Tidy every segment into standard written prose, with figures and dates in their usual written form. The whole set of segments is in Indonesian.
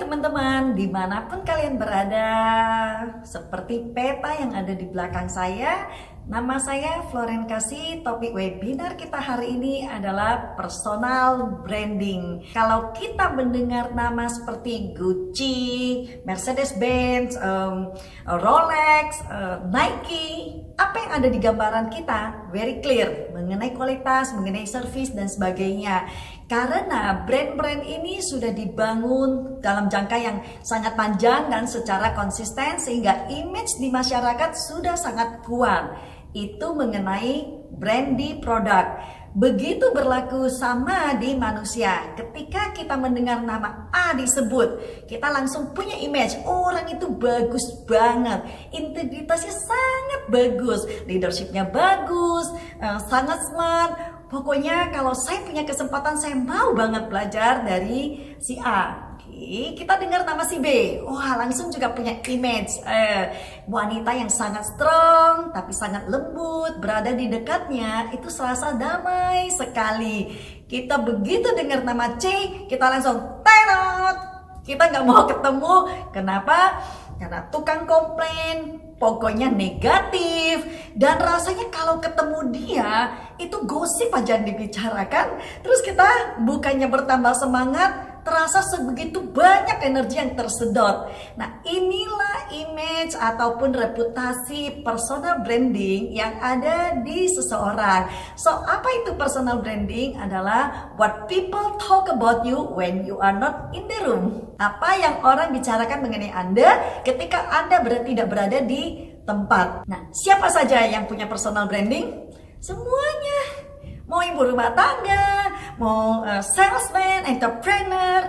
teman-teman, dimanapun kalian berada, seperti peta yang ada di belakang saya. Nama saya Floren Kasih. Topik webinar kita hari ini adalah personal branding. Kalau kita mendengar nama seperti Gucci, Mercedes-Benz, Rolex, Nike, apa yang ada di gambaran kita very clear mengenai kualitas, mengenai service dan sebagainya. Karena brand-brand ini sudah dibangun dalam jangka yang sangat panjang dan secara konsisten sehingga image di masyarakat sudah sangat kuat. Itu mengenai brand di produk. Begitu berlaku sama di manusia. Ketika kita mendengar nama A disebut, kita langsung punya image, orang itu bagus banget, integritasnya sangat bagus, leadershipnya bagus, sangat smart. Pokoknya kalau saya punya kesempatan, saya mau banget belajar dari si A. Kita dengar nama si B, wah langsung juga punya image wanita yang sangat strong tapi sangat lembut, berada di dekatnya itu serasa damai sekali. Kita begitu dengar nama C, kita langsung tenot, kita nggak mau ketemu. Kenapa? Karena tukang komplain, pokoknya negatif, dan rasanya kalau ketemu dia itu gosip aja dibicarakan. Terus kita bukannya bertambah semangat, terasa sebegitu banyak energi yang tersedot. Nah, inilah image ataupun reputasi personal branding yang ada di seseorang. So, apa itu personal branding? Adalah what people talk about you when you are not in the room. Apa yang orang bicarakan mengenai Anda ketika Anda tidak berada di tempat. Nah, siapa saja yang punya personal branding? Semuanya. Mau ibu rumah tangga, mau salesman, entrepreneur,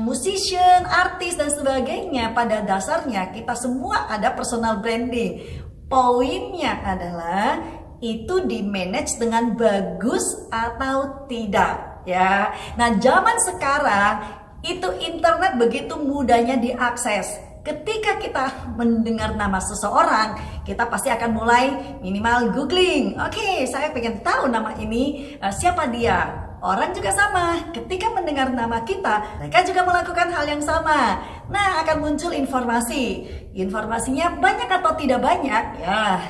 musician, artis dan sebagainya. Pada dasarnya kita semua ada personal branding. Poinnya adalah itu di manage dengan bagus atau tidak, ya. Nah, zaman sekarang itu internet begitu mudahnya diakses. Ketika kita mendengar nama seseorang, kita pasti akan mulai minimal googling. Oke, saya pengen tahu nama ini, siapa dia. Orang juga sama, ketika mendengar nama kita, mereka juga melakukan hal yang sama. Nah, akan muncul informasi. Informasinya banyak atau tidak banyak? Ya,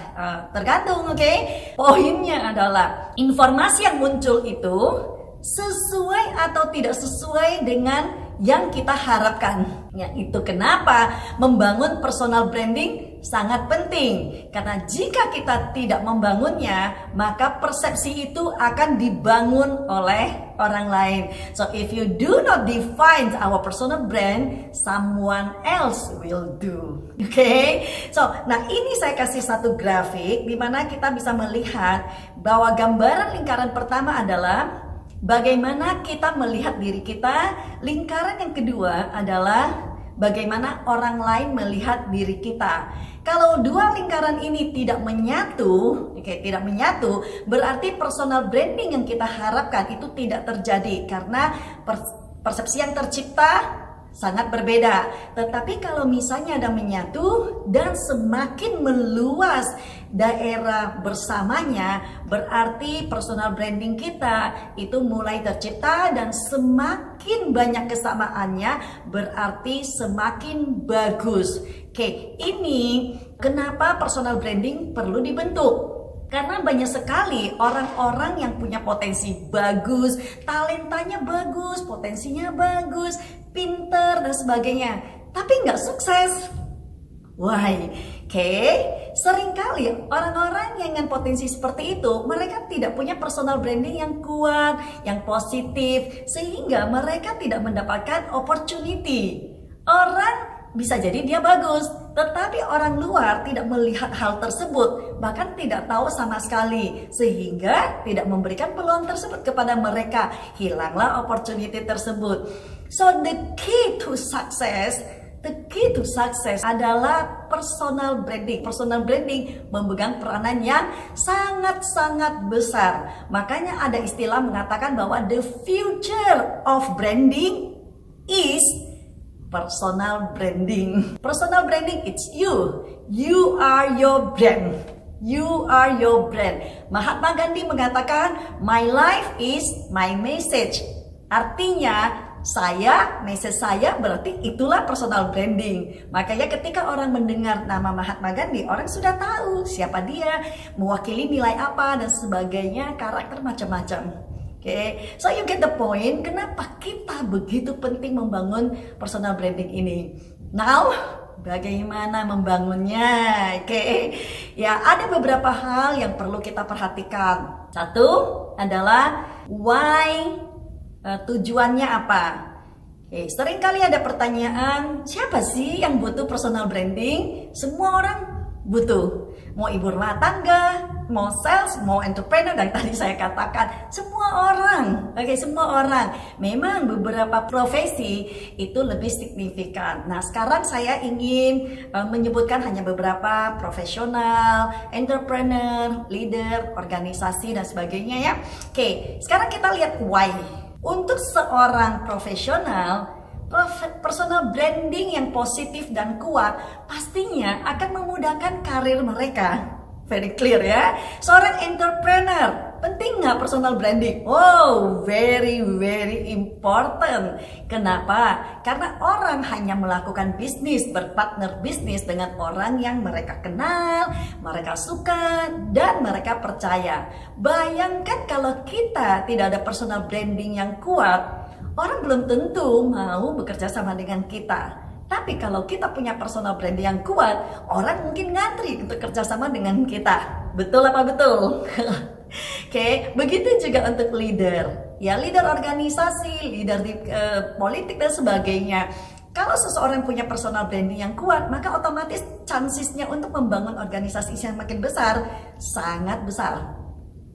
tergantung, oke? Poinnya adalah informasi yang muncul itu sesuai atau tidak sesuai dengan yang kita harapkan. Ya, itu kenapa membangun personal branding sangat penting. Karena jika kita tidak membangunnya, maka persepsi itu akan dibangun oleh orang lain. So if you do not define our personal brand, someone else will do. Okay? So, nah ini saya kasih satu grafik di mana kita bisa melihat bahwa gambaran lingkaran pertama adalah bagaimana kita melihat diri kita. Lingkaran yang kedua adalah bagaimana orang lain melihat diri kita. Kalau dua lingkaran ini tidak menyatu, berarti personal branding yang kita harapkan itu tidak terjadi karena persepsi yang tercipta sangat berbeda. Tetapi kalau misalnya ada menyatu dan semakin meluas daerah bersamanya, berarti personal branding kita itu mulai tercipta dan semakin banyak kesamaannya, berarti semakin bagus. Oke, ini kenapa personal branding perlu dibentuk. Karena banyak sekali orang-orang yang punya potensi bagus, talentanya bagus, potensinya bagus, pinter dan sebagainya, tapi nggak sukses. Why? Seringkali orang-orang yang dengan potensi seperti itu, mereka tidak punya personal branding yang kuat, yang positif, sehingga mereka tidak mendapatkan opportunity. Orang bisa jadi dia bagus, tetapi orang luar tidak melihat hal tersebut, bahkan tidak tahu sama sekali, sehingga tidak memberikan peluang tersebut kepada mereka. Hilanglah opportunity tersebut. So the key to success adalah personal branding. Personal branding memegang peranan yang sangat-sangat besar. Makanya ada istilah mengatakan bahwa the future of branding is personal branding. Personal branding, it's you. You are your brand. You are your brand. Mahatma Gandhi mengatakan, my life is my message. Artinya, message saya berarti itulah personal branding. Makanya ketika orang mendengar nama Mahatma Gandhi, orang sudah tahu siapa dia, mewakili nilai apa dan sebagainya, karakter macam-macam. Oke, so you get the point. Kenapa kita begitu penting membangun personal branding ini? Now, bagaimana membangunnya? Oke, ya ada beberapa hal yang perlu kita perhatikan. Satu adalah why, tujuannya apa? Oke, sering kali ada pertanyaan, siapa sih yang butuh personal branding? Semua orang butuh. Mau ibu rumah tangga, mau sales, mau entrepreneur, dan tadi saya katakan semua orang. Oke, semua orang. Memang beberapa profesi itu lebih signifikan. Nah, sekarang saya ingin menyebutkan hanya beberapa profesional, entrepreneur, leader, organisasi dan sebagainya ya. Oke, sekarang kita lihat why. Untuk seorang profesional, personal branding yang positif dan kuat pastinya akan memudahkan karir mereka. Very clear ya. Seorang entrepreneur, penting nggak personal branding? Oh, very important. Kenapa? Karena orang hanya melakukan bisnis, berpartner bisnis dengan orang yang mereka kenal, mereka suka, dan mereka percaya. Bayangkan kalau kita tidak ada personal branding yang kuat, orang belum tentu mau bekerja sama dengan kita. Tapi kalau kita punya personal branding yang kuat, orang mungkin ngantri untuk kerja sama dengan kita. Betul apa betul? Oke, begitu juga untuk leader. Ya, leader organisasi, leader di politik dan sebagainya. Kalau seseorang punya personal branding yang kuat, maka otomatis chancesnya untuk membangun organisasi yang makin besar sangat besar.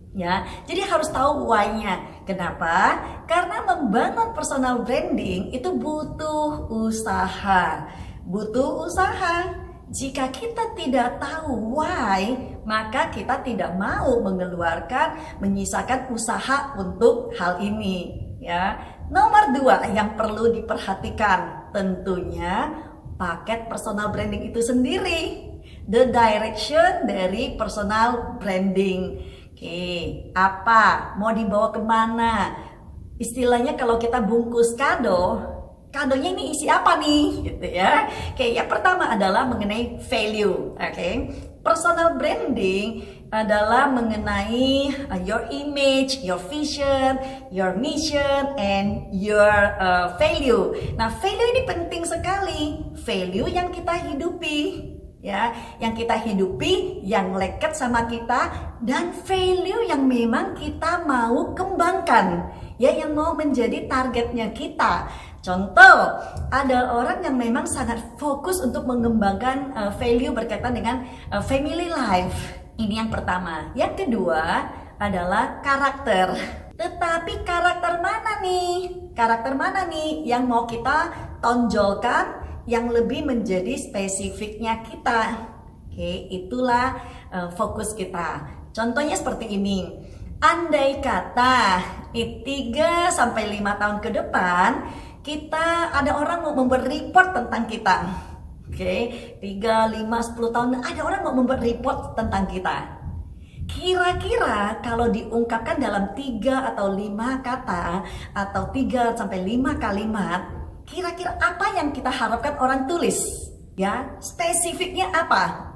Ya, jadi harus tahu why-nya. Kenapa? Karena membangun personal branding itu butuh usaha. Butuh usaha. Jika kita tidak tahu why, maka kita tidak mau menyisakan usaha untuk hal ini. Ya, nomor 2 yang perlu diperhatikan tentunya paket personal branding itu sendiri. The direction dari personal branding. Oke, apa? Mau dibawa kemana? Istilahnya kalau kita bungkus kadonya ini isi apa nih? Gitu ya. Oke, yang pertama adalah mengenai value. Oke, personal branding adalah mengenai your image, your vision, your mission, and your value. Nah, value ini penting sekali. Value yang kita hidupi. Ya, yang kita hidupi, yang leket sama kita, dan value yang memang kita mau kembangkan, ya, yang mau menjadi targetnya kita. Contoh, ada orang yang memang sangat fokus untuk mengembangkan value berkaitan dengan family life. Ini yang pertama. Yang kedua adalah karakter. Tetapi karakter mana nih? Karakter mana nih yang mau kita tonjolkan, yang lebih menjadi spesifiknya kita? Oke, itulah fokus kita. Contohnya seperti ini. Andai kata di 3-5 tahun ke depan kita ada orang mau membuat report tentang kita. Oke, 3, 5, 10 tahun ada orang mau membuat report tentang kita. Kira-kira kalau diungkapkan dalam 3 atau 5 kata atau 3-5 kalimat, kira-kira apa yang kita harapkan orang tulis? Ya, spesifiknya apa?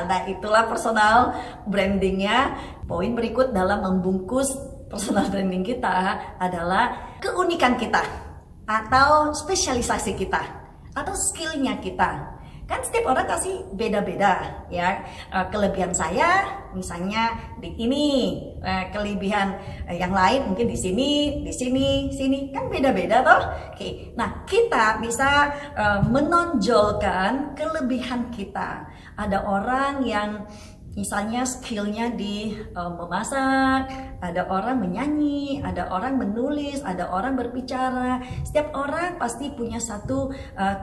Nah, itulah personal brandingnya. Poin berikut dalam membungkus personal branding kita adalah keunikan kita, atau spesialisasi kita, atau skillnya kita. Kan setiap orang kasih beda-beda ya. Kelebihan saya misalnya di ini, kelebihan yang lain mungkin di sini, sini kan beda-beda toh. Oke, nah kita bisa menonjolkan kelebihan kita. Ada orang yang misalnya skillnya di memasak, ada orang menyanyi, ada orang menulis, ada orang berbicara. Setiap orang pasti punya satu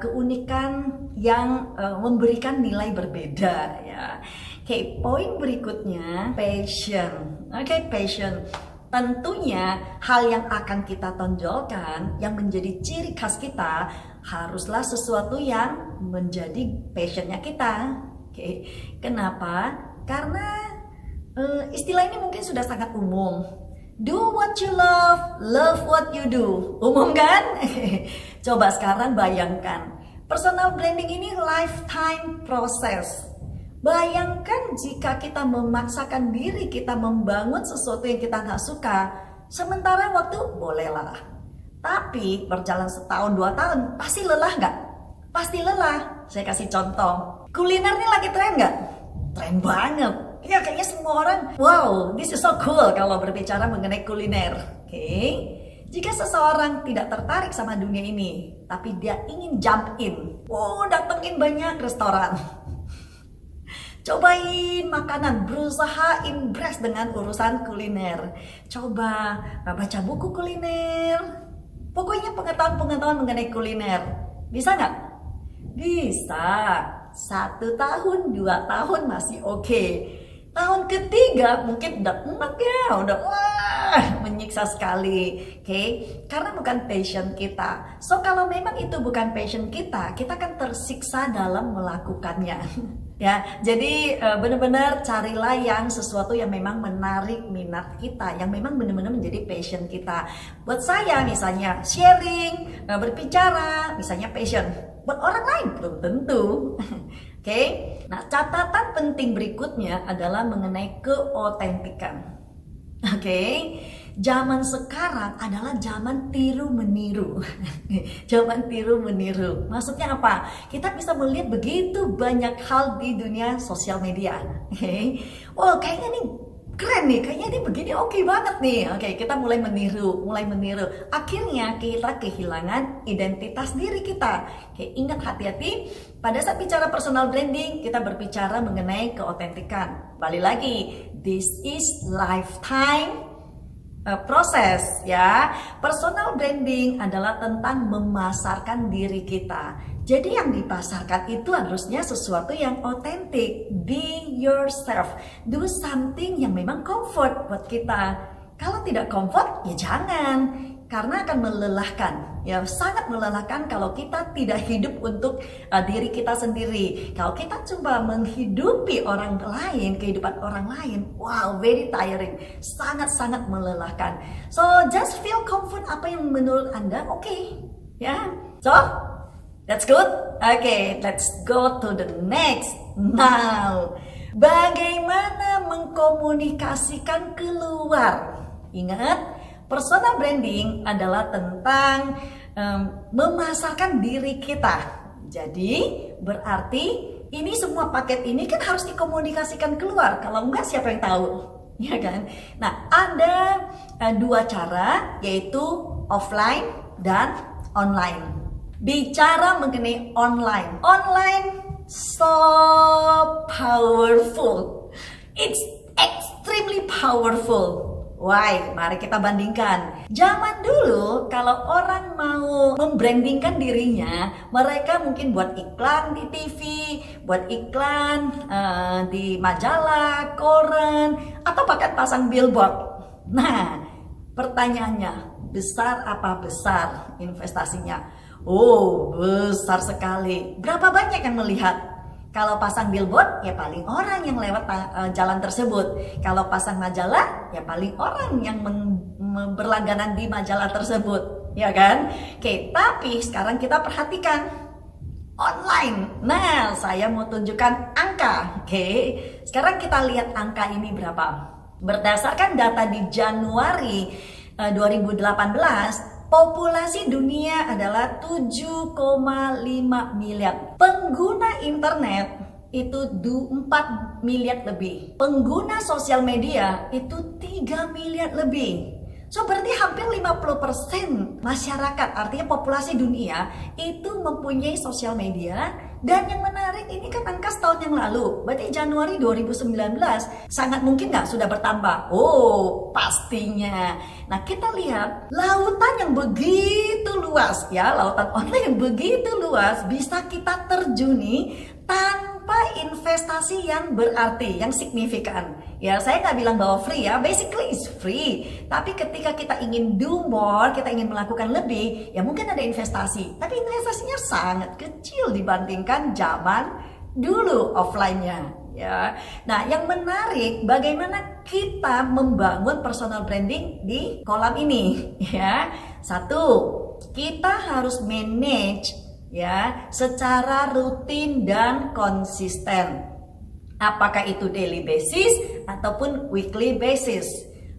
keunikan yang memberikan nilai berbeda ya. Oke, poin berikutnya passion. Oke, passion. Tentunya hal yang akan kita tonjolkan, yang menjadi ciri khas kita, haruslah sesuatu yang menjadi passionnya kita. Oke, kenapa? Karena istilah ini mungkin sudah sangat umum. Do what you love what you do. Umum kan? Coba sekarang bayangkan, personal branding ini lifetime proses. Bayangkan jika kita memaksakan diri kita membangun sesuatu yang kita nggak suka, sementara waktu bolehlah. Tapi berjalan setahun 2 tahun, pasti lelah nggak? Pasti lelah. Saya kasih contoh. Kuliner ini lagi tren nggak? Tren banget. Ya kayaknya semua orang, wow, this is so cool kalau berbicara mengenai kuliner. Oke. Jika seseorang tidak tertarik sama dunia ini, tapi dia ingin jump in, datengin banyak restoran. Cobain makanan, berusaha impress dengan urusan kuliner. Coba baca buku kuliner. Pokoknya pengetahuan mengenai kuliner. Bisa nggak? Bisa. 1 tahun, 2 tahun masih oke. Tahun ketiga mungkin udah enak ya, udah menyiksa sekali, oke? Karena bukan passion kita. So kalau memang itu bukan passion kita akan tersiksa dalam melakukannya. Ya, jadi benar-benar carilah yang sesuatu yang memang menarik minat kita, yang memang benar-benar menjadi passion kita. Buat saya misalnya sharing, berbicara, misalnya passion. Buat orang lain belum tentu. Oke, nah catatan penting berikutnya adalah mengenai keotentikan. Oke, zaman sekarang adalah zaman tiru meniru. Zaman tiru meniru. Maksudnya apa? Kita bisa melihat begitu banyak hal di dunia sosial media. Oke, kayaknya nih keren nih, kayaknya ini begini oke banget nih. Oke, kita mulai meniru. Akhirnya kita kehilangan identitas diri kita. Oke, ingat, hati-hati. Pada saat bicara personal branding, kita berbicara mengenai keotentikan. Balik lagi, this is lifetime proses ya. Personal branding adalah tentang memasarkan diri kita. Jadi yang dipasarkan itu harusnya sesuatu yang otentik. Be yourself. Do something yang memang comfort buat kita. Kalau tidak comfort, ya jangan. Karena akan melelahkan. Ya, sangat melelahkan kalau kita tidak hidup untuk diri kita sendiri. Kalau kita coba menghidupi orang lain, kehidupan orang lain, wow, very tiring. Sangat-sangat melelahkan. So, just feel comfort apa yang menurut Anda oke. Ya, so that's good. Okay, let's go to the next. Now, bagaimana mengkomunikasikan keluar? Ingat, personal branding adalah tentang memasarkan diri kita. Jadi, berarti ini semua paket ini kan harus dikomunikasikan keluar. Kalau enggak, siapa yang tahu? Ya kan? Nah, ada 2 cara, yaitu offline dan online. Bicara mengenai online. Online so powerful. It's extremely powerful. Why? Mari kita bandingkan. Zaman dulu kalau orang mau membrandingkan dirinya, mereka mungkin buat iklan di TV, buat iklan di majalah, koran, atau bahkan pasang billboard. Nah, pertanyaannya, besar apa besar investasinya? Oh, besar sekali. Berapa banyak yang melihat? Kalau pasang billboard, ya paling orang yang lewat jalan tersebut. Kalau pasang majalah, ya paling orang yang berlangganan di majalah tersebut. Ya kan? Oke, tapi sekarang kita perhatikan online. Nah, saya mau tunjukkan angka. Oke, sekarang kita lihat angka ini berapa. Berdasarkan data di Januari 2018, populasi dunia adalah 7,5 miliar. Pengguna internet itu 4 miliar lebih. Pengguna sosial media itu 3 miliar lebih. So berarti hampir 50% masyarakat, artinya populasi dunia itu mempunyai sosial media. Dan yang menarik ini kan angka setahun yang lalu, berarti Januari 2019 sangat mungkin nggak sudah bertambah? Oh, pastinya. Nah, kita lihat lautan yang begitu luas ya, lautan online yang begitu luas bisa kita terjuni tanpa investasi yang berarti, yang signifikan. Ya, saya nggak bilang bahwa free ya, basically it's free. Tapi ketika kita ingin do more, kita ingin melakukan lebih, ya mungkin ada investasi. Tapi investasinya sangat kecil dibandingkan zaman dulu offline-nya. ya. Nah, yang menarik bagaimana kita membangun personal branding di kolam ini ya. Satu, kita harus manage ya secara rutin dan konsisten. Apakah itu daily basis ataupun weekly basis.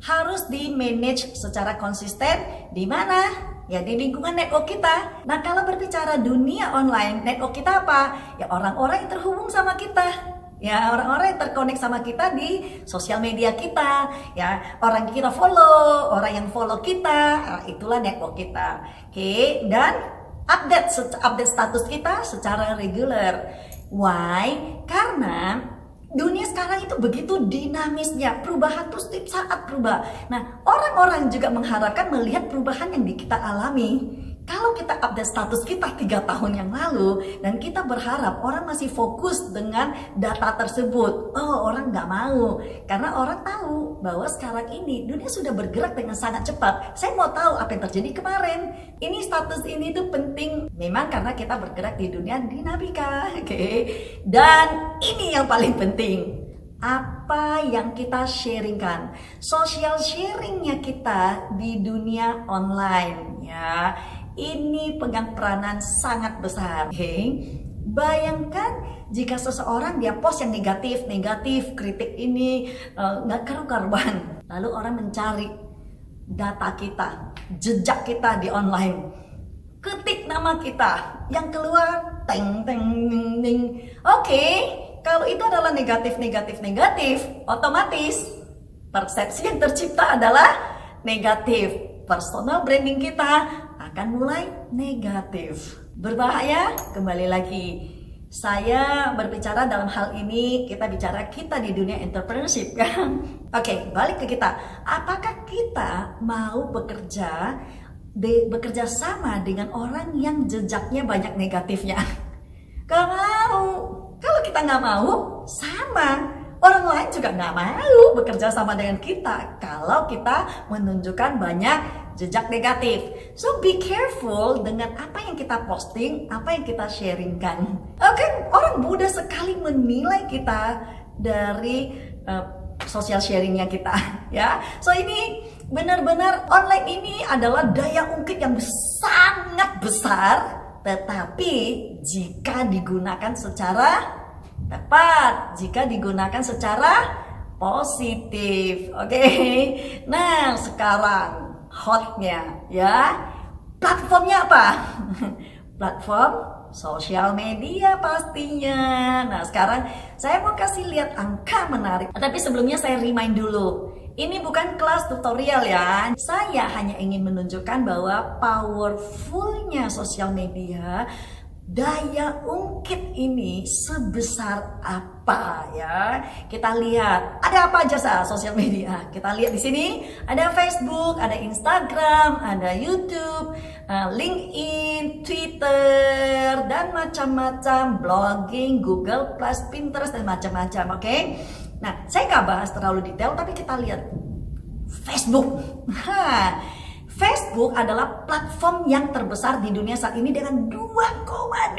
Harus di manage secara konsisten di mana? Ya di lingkungan network kita. Nah, kalau berbicara dunia online, network kita apa? Ya orang-orang yang terhubung sama kita. Ya orang-orang yang terkonek sama kita di sosial media kita. Ya orang kita follow, orang yang follow kita, itulah network kita. Oke, dan update status kita secara reguler. Why? Karena dunia sekarang itu begitu dinamisnya, perubahan tuh setiap saat berubah. Nah, orang-orang juga mengharapkan melihat perubahan yang kita alami. Kalau kita update status kita 3 tahun yang lalu dan kita berharap orang masih fokus dengan data tersebut, orang nggak mau. Karena orang tahu bahwa sekarang ini dunia sudah bergerak dengan sangat cepat. Saya mau tahu apa yang terjadi kemarin. Ini status ini tuh penting memang karena kita bergerak di dunia dinamika, oke? Dan ini yang paling penting. Apa yang kita sharingkan, social sharingnya kita di dunia online ya, ini pegang peranan sangat besar. Bayangkan jika seseorang dia post yang negatif, kritik ini nggak karu-karuan, lalu orang mencari data kita, jejak kita di online, ketik nama kita, yang keluar teng teng ting. Oke. Kalau itu adalah negatif, otomatis persepsi yang tercipta adalah negatif. Personal branding kita akan mulai negatif. Berbahaya? Kembali lagi. Saya berbicara dalam hal ini, kita bicara kita di dunia entrepreneurship kan? Oke, balik ke kita. Apakah kita mau bekerja sama dengan orang yang jejaknya banyak negatifnya? Gak mau. Kalau kita nggak mau, sama orang lain juga nggak mau bekerja sama dengan kita kalau kita menunjukkan banyak jejak negatif. So be careful dengan apa yang kita posting, apa yang kita sharingkan. Oke, orang mudah sekali menilai kita dari social sharingnya kita, ya. So ini benar-benar online ini adalah daya ungkit yang sangat besar. Tetapi jika digunakan secara tepat, jika digunakan secara positif, oke. Nah, sekarang hotnya ya, platformnya apa? Platform sosial media pastinya. Nah, sekarang saya mau kasih lihat angka menarik. Tapi sebelumnya saya remind dulu. Ini bukan kelas tutorial ya. Saya hanya ingin menunjukkan bahwa powerfulnya sosial media, daya ungkit ini sebesar apa ya. Kita lihat ada apa aja sosial media. Kita lihat di sini ada Facebook, ada Instagram, ada YouTube, LinkedIn, Twitter, dan macam-macam, blogging, Google Plus, Pinterest, dan macam-macam. Oke. Nah, saya nggak bahas terlalu detail, tapi kita lihat Facebook. Facebook adalah platform yang terbesar di dunia saat ini dengan 2,2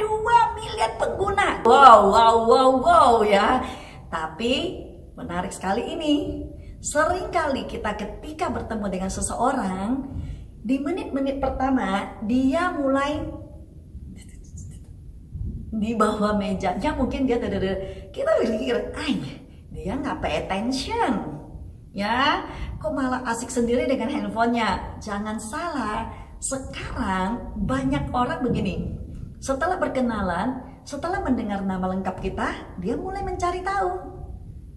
miliar pengguna. Wow ya. Tapi menarik sekali ini. Seringkali kita ketika bertemu dengan seseorang, di menit-menit pertama dia mulai di bawah mejanya, mungkin dia kita berpikir, dia nggak pay attention, ya, kok malah asik sendiri dengan handphonenya. Jangan salah, sekarang banyak orang begini. Setelah berkenalan, setelah mendengar nama lengkap kita, dia mulai mencari tahu.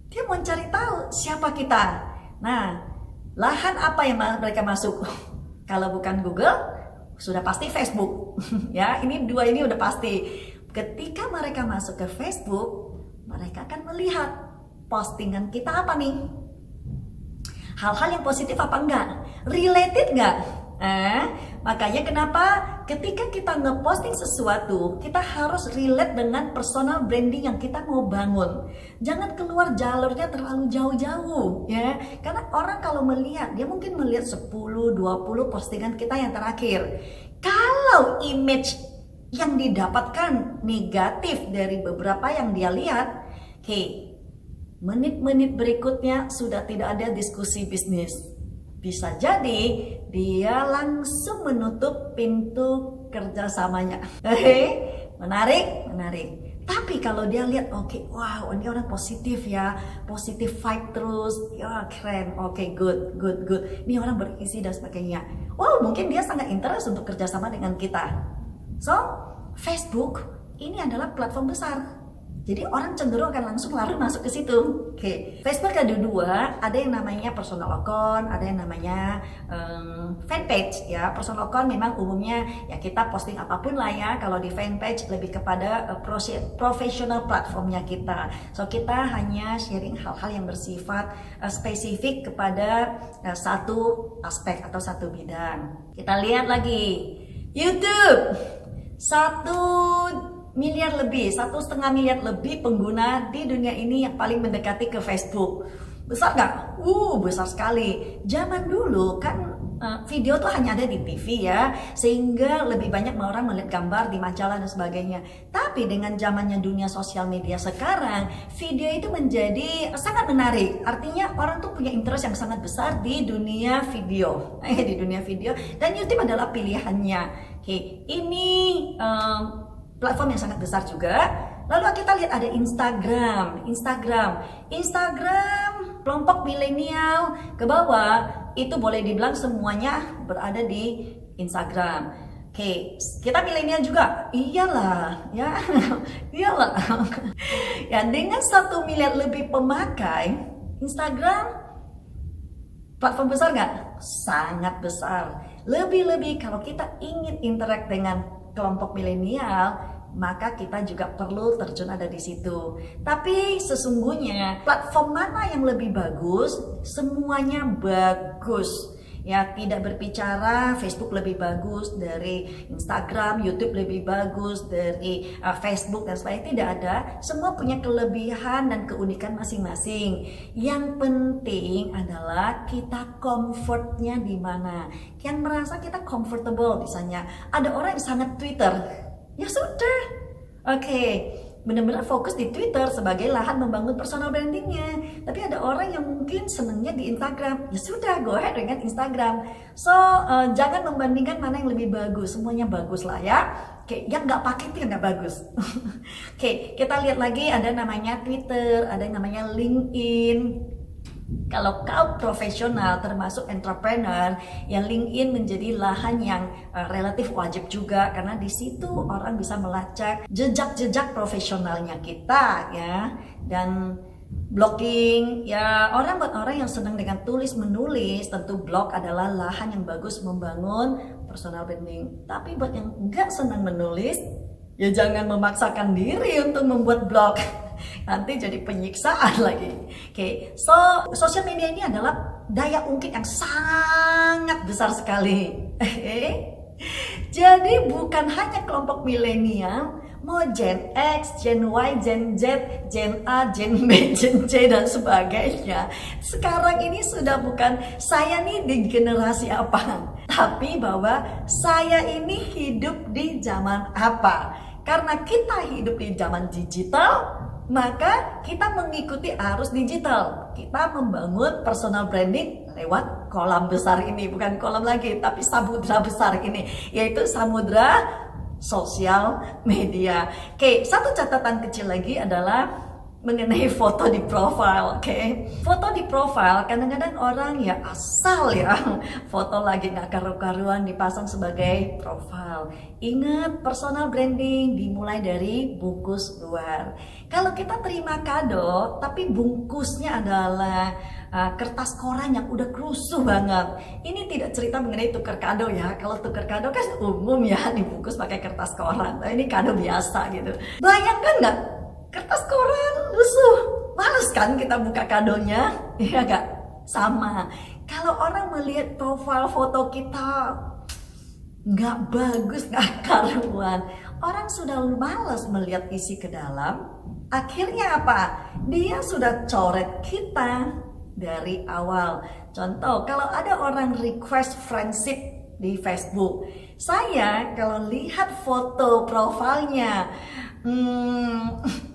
Dia mau cari tahu siapa kita. Nah, lahan apa yang mereka masuk? Kalau bukan Google, sudah pasti Facebook. Ya, ini dua ini udah pasti. Ketika mereka masuk ke Facebook, mereka akan melihat postingan kita apa nih? Hal-hal yang positif apa enggak? Related enggak? Makanya kenapa ketika kita ngeposting sesuatu, kita harus relate dengan personal branding yang kita mau bangun. Jangan keluar jalurnya terlalu jauh-jauh ya. Karena orang kalau melihat, dia mungkin melihat 10-20 postingan kita yang terakhir. Kalau image yang didapatkan negatif dari beberapa yang dia lihat, menit-menit berikutnya sudah tidak ada diskusi bisnis. Bisa jadi dia langsung menutup pintu kerjasamanya. Menarik, menarik. Tapi kalau dia lihat, oke, wow, ini orang positif ya, positif vibe terus, ya keren, oke, good, good, good. Ini orang berisi dan sebagainya. Wow, mungkin dia sangat interest untuk kerjasama dengan kita. So, Facebook ini adalah platform besar. Jadi orang cenderung akan langsung lari masuk ke situ. Oke. Facebook ada dua, ada yang namanya personal account, ada yang namanya fanpage ya. Personal account memang umumnya ya kita posting apapun lah ya. Kalau di fanpage lebih kepada professional platformnya kita. So kita hanya sharing hal-hal yang bersifat spesifik kepada satu aspek atau satu bidang. Kita lihat lagi YouTube 1,5 miliar lebih pengguna di dunia ini yang paling mendekati ke Facebook. Besar nggak? Besar sekali. Zaman dulu kan video tuh hanya ada di TV ya, sehingga lebih banyak orang melihat gambar di majalah dan sebagainya. Tapi dengan zamannya dunia sosial media sekarang, video itu menjadi sangat menarik. Artinya orang tuh punya interest yang sangat besar di dunia video, di dunia video. Dan YouTube adalah pilihannya. Oke, ini platform yang sangat besar juga. Lalu kita lihat ada Instagram, kelompok milenial ke bawah itu boleh dibilang semuanya berada di Instagram. Oke, kita milenial juga, iyalah, ya, iyalah. Ya dengan 1 miliar lebih pemakai, Instagram platform besar nggak? Sangat besar. Lebih-lebih kalau kita ingin interact dengan kelompok milenial, maka kita juga perlu terjun ada di situ. Tapi sesungguhnya platform mana yang lebih bagus? Semuanya bagus. Ya, tidak berbicara Facebook lebih bagus dari Instagram, YouTube lebih bagus dari Facebook dan sebagainya, tidak ada. Semua punya kelebihan dan keunikan masing-masing. Yang penting adalah kita comfortnya di mana. Yang merasa kita comfortable, misalnya ada orang yang sangat Twitter, ya sudah, oke. Benar-benar fokus di Twitter sebagai lahan membangun personal brandingnya. Tapi ada orang yang mungkin senangnya di Instagram, ya sudah, go ahead dengan Instagram. So jangan membandingkan mana yang lebih bagus, semuanya bagus lah ya. Oke, yang nggak pakai itu yang nggak bagus. Oke, kita lihat lagi ada namanya Twitter, ada yang namanya LinkedIn. Kalau kau profesional termasuk entrepreneur, ya LinkedIn menjadi lahan yang relatif wajib juga karena di situ orang bisa melacak jejak-jejak profesionalnya kita ya. Dan blogging ya, buat orang yang senang dengan tulis menulis, tentu blog adalah lahan yang bagus membangun personal branding. Tapi buat yang enggak senang menulis, ya jangan memaksakan diri untuk membuat blog. Nanti jadi penyiksaan lagi. Oke, so sosial media ini adalah daya ungkit yang sangat besar sekali. Jadi bukan hanya kelompok milenial, mau Gen X, Gen Y, Gen Z, Gen A, Gen B, Gen C dan sebagainya. Sekarang ini sudah bukan saya nih di generasi apa, tapi bahwa saya ini hidup di zaman apa. Karena kita hidup di zaman digital, maka kita mengikuti arus digital. Kita membangun personal branding lewat kolam besar ini. Bukan kolam lagi, tapi samudra besar ini, yaitu samudra sosial media. Oke, satu catatan kecil lagi adalah mengenai foto di profile. Oke, foto di profile kadang-kadang orang ya asal ya foto lagi nggak karu-karuan dipasang sebagai profile. Ingat, personal branding dimulai dari bungkus luar. Kalau kita terima kado tapi bungkusnya adalah kertas koran yang udah kerusuh banget, ini tidak cerita mengenai tukar kado ya. Kalau tukar kado kan umum ya dibungkus pakai kertas koran, tapi ini kado biasa gitu. Bayangkan nggak, kertas koran lusuh, males kan kita buka kadonya, ya gak? Sama, kalau orang melihat profil foto kita nggak bagus, nggak karuan, orang sudah males melihat isi ke dalam. Akhirnya apa? Dia sudah coret kita dari awal. Contoh, kalau ada orang request friendship di Facebook, saya kalau lihat foto profilnya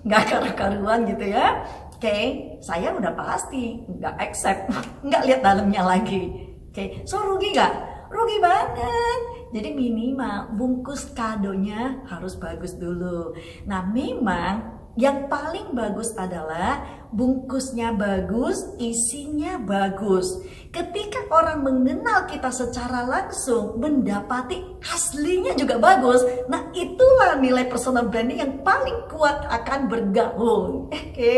nggak karu-karuan gitu ya, Oke, saya udah pasti nggak accept, nggak lihat dalamnya lagi. Oke, so rugi nggak? Rugi banget. Jadi minimal bungkus kadonya harus bagus dulu. Nah, memang yang paling bagus adalah bungkusnya bagus, isinya bagus. Ketika orang mengenal kita secara langsung, mendapati aslinya juga bagus. Nah, itulah nilai personal branding yang paling kuat akan bergabung. Oke,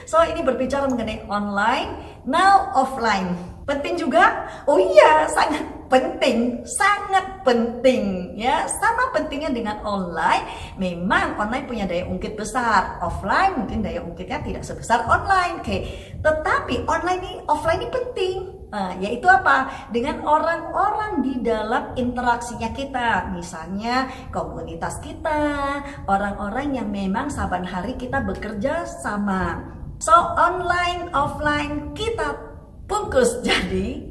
so ini berbicara mengenai online, now offline. Penting juga? Oh iya, sangat penting ya. Sama pentingnya dengan online. Memang online punya daya ungkit besar, offline mungkin daya ungkitnya tidak sebesar online. Oke, tetapi offline ini penting. Yaitu apa? Dengan orang-orang di dalam interaksinya kita, misalnya komunitas kita, orang-orang yang memang saban hari kita bekerja sama. So online, offline kita bungkus. Jadi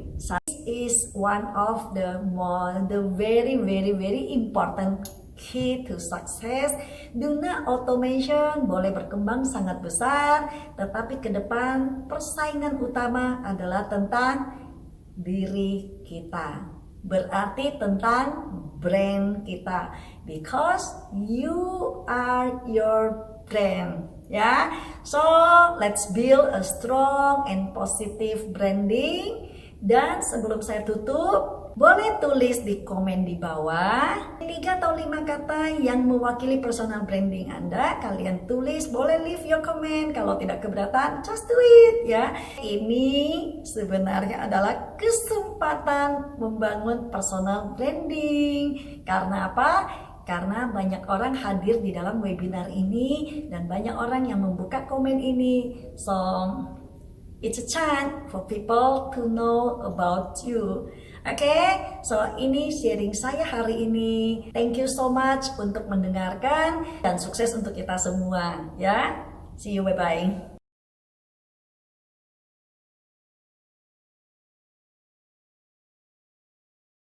is one of the very important key to success. Dunia automation boleh berkembang sangat besar, tetapi ke depan persaingan utama adalah tentang diri kita. Berarti tentang brand kita, because you are your brand. Ya, so let's build a strong and positive branding. Dan sebelum saya tutup, boleh tulis di komen di bawah 3 atau 5 kata yang mewakili personal branding Anda. Kalian tulis, boleh leave your comment. Kalau tidak keberatan, just do it ya. Ini sebenarnya adalah kesempatan membangun personal branding. Karena apa? Karena banyak orang hadir di dalam webinar ini dan banyak orang yang membuka komen ini. So it's a chance for people to know about you. Oke, so ini sharing saya hari ini. Thank you so much untuk mendengarkan dan sukses untuk kita semua ya. See you, bye-bye.